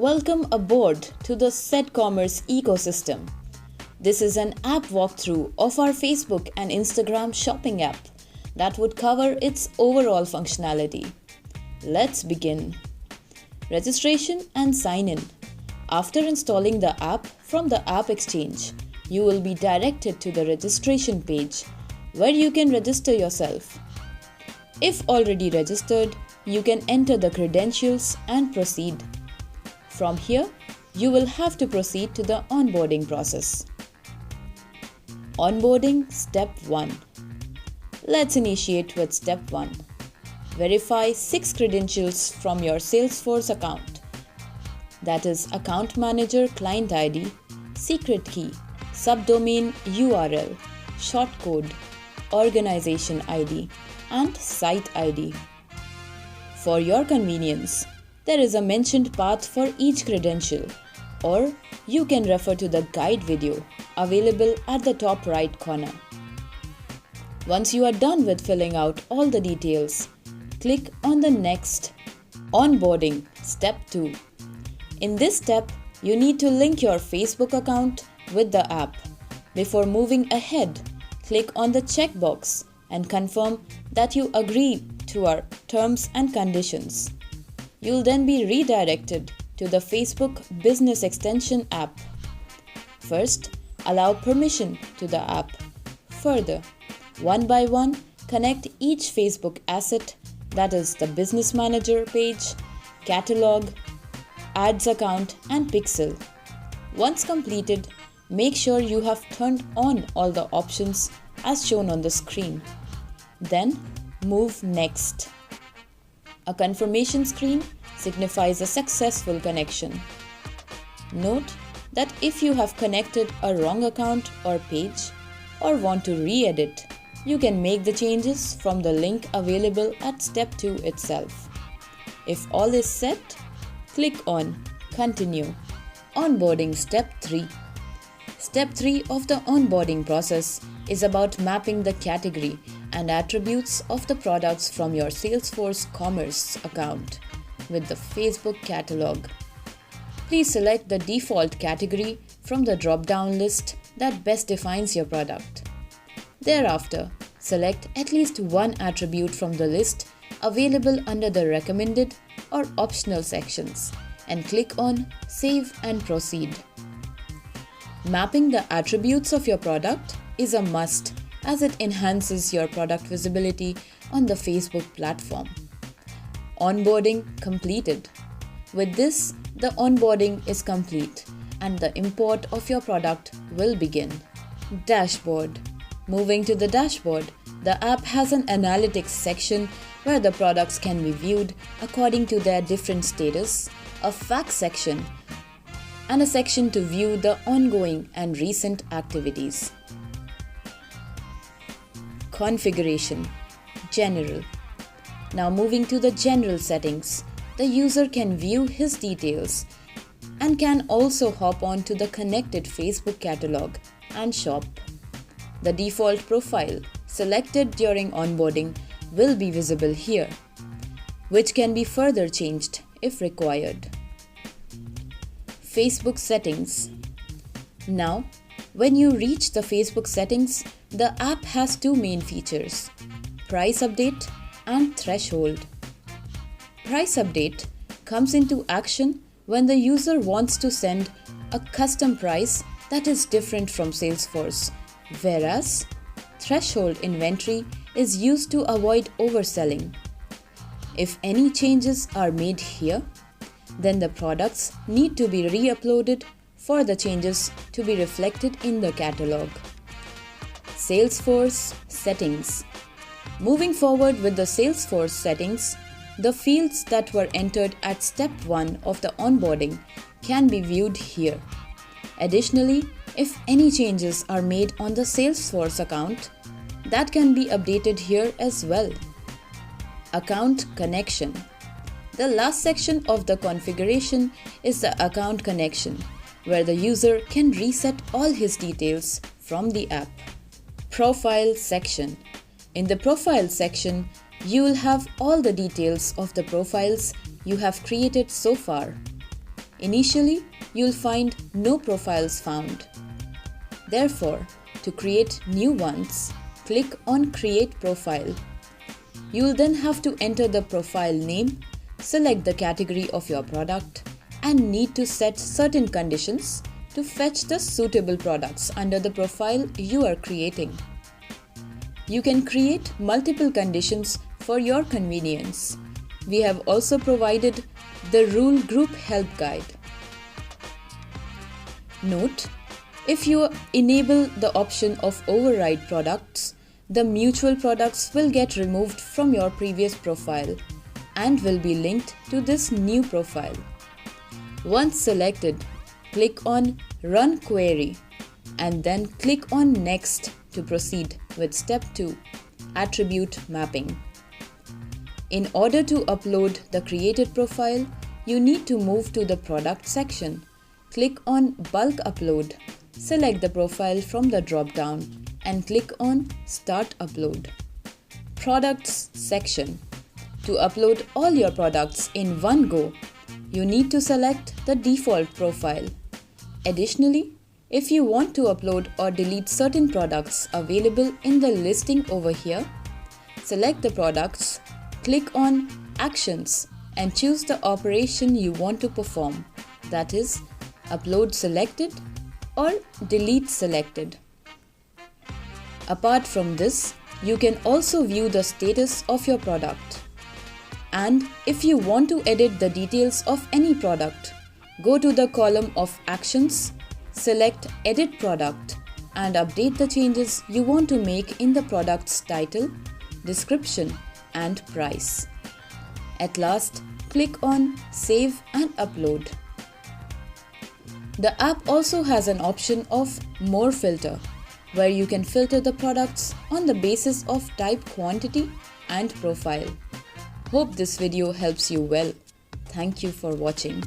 Welcome aboard to the CedCommerce ecosystem. This is an app walkthrough of our Facebook and Instagram shopping app that would cover its overall functionality. Let's begin. Registration and sign in. After installing the app from the App Exchange, you will be directed to the registration page where you can register yourself. If already registered, you can enter the credentials and proceed. From here, you will have to proceed to the onboarding process. Onboarding Step 1. Let's initiate with Step 1. Verify 6 credentials from your Salesforce account. That is Account Manager Client ID, Secret Key, Subdomain URL, Shortcode, Organization ID, and Site ID. For your convenience, there is a mentioned path for each credential, or you can refer to the guide video available at the top right corner. Once you are done with filling out all the details, click on the next Onboarding Step 2. In this step, you need to link your Facebook account with the app. Before moving ahead, click on the checkbox and confirm that you agree to our terms and conditions. You'll then be redirected to the Facebook Business Extension app. First, allow permission to the app. Further, one by one, connect each Facebook asset, that is the Business Manager page, Catalog, Ads account, and Pixel. Once completed, make sure you have turned on all the options as shown on the screen. Then, move Next. A confirmation screen signifies a successful connection. Note that if you have connected a wrong account or page or want to re-edit, you can make the changes from the link available at Step 2 itself. If all is set, click on Continue. Onboarding Step 3. Step 3 of the onboarding process is about mapping the category and attributes of the products from your Salesforce Commerce account with the Facebook catalog. Please select the default category from the drop-down list that best defines your product. Thereafter, select at least one attribute from the list available under the recommended or optional sections and click on Save and Proceed. Mapping the attributes of your product is a must as it enhances your product visibility on the Facebook platform. Onboarding completed. With this, the onboarding is complete and the import of your product will begin. Dashboard. Moving to the dashboard, the app has an analytics section where the products can be viewed according to their different status, a facts section, and a section to view the ongoing and recent activities. Configuration. General. Now moving to the general settings, the user can view his details and can also hop on to the connected Facebook catalog and shop. The default profile selected during onboarding will be visible here, which can be further changed if required. Facebook settings. Now, when you reach the Facebook settings, the app has two main features: price update and threshold. Price update comes into action when the user wants to send a custom price that is different from Salesforce, whereas threshold inventory is used to avoid overselling. If any changes are made here, then the products need to be re-uploaded for the changes to be reflected in the catalog. Salesforce settings. Moving forward with the Salesforce settings, the fields that were entered at Step 1 of the onboarding can be viewed here. Additionally, if any changes are made on the Salesforce account, that can be updated here as well. Account connection. The last section of the configuration is the account connection, where the user can reset all his details from the app. Profile section. In the profile section, you will have all the details of the profiles you have created so far. Initially, you'll find no profiles found. Therefore, to create new ones, click on Create Profile. You'll then have to enter the profile name, select the category of your product, and need to set certain conditions to fetch the suitable products under the profile you are creating. You can create multiple conditions for your convenience. We have also provided the Rule Group Help Guide. Note: if you enable the option of Override Products, the mutual products will get removed from your previous profile and will be linked to this new profile. Once selected, click on Run Query and then click on Next to proceed with Step 2, Attribute Mapping. In order to upload the created profile, you need to move to the Product section. Click on Bulk Upload, select the profile from the drop-down and click on Start Upload. Products section. To upload all your products in one go, you need to select the default profile. Additionally, if you want to upload or delete certain products available in the listing over here, select the products, click on Actions and choose the operation you want to perform, that is, Upload Selected or Delete Selected. Apart from this, you can also view the status of your product. And if you want to edit the details of any product, go to the column of Actions, select Edit Product and update the changes you want to make in the product's title, description and price. At last, click on Save and Upload. The app also has an option of More Filter, where you can filter the products on the basis of type, quantity and profile. Hope this video helps you well. Thank you for watching.